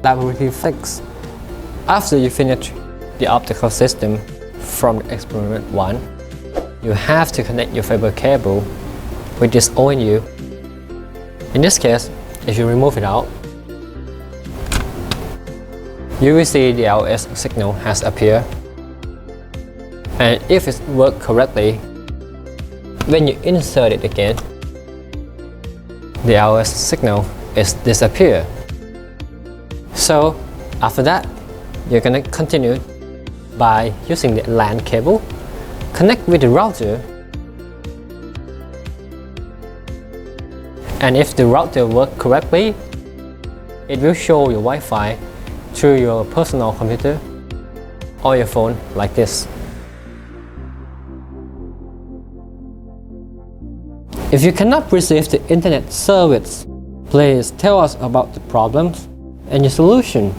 that will be fixed. After you finish the optical system from experiment 1, you have to connect your fiber cable with this ONU. In this case, if you remove it out, you will see the LS signal has appeared. And if it works correctly, when you insert it again, the LS signal is disappear. So after that, you're gonna continue by using the LAN cable, connect with the router, and if the router works correctly, it will show your Wi-Fi through your personal computer or your phone like this. If you cannot receive the internet service, please tell us about the problems and your solution.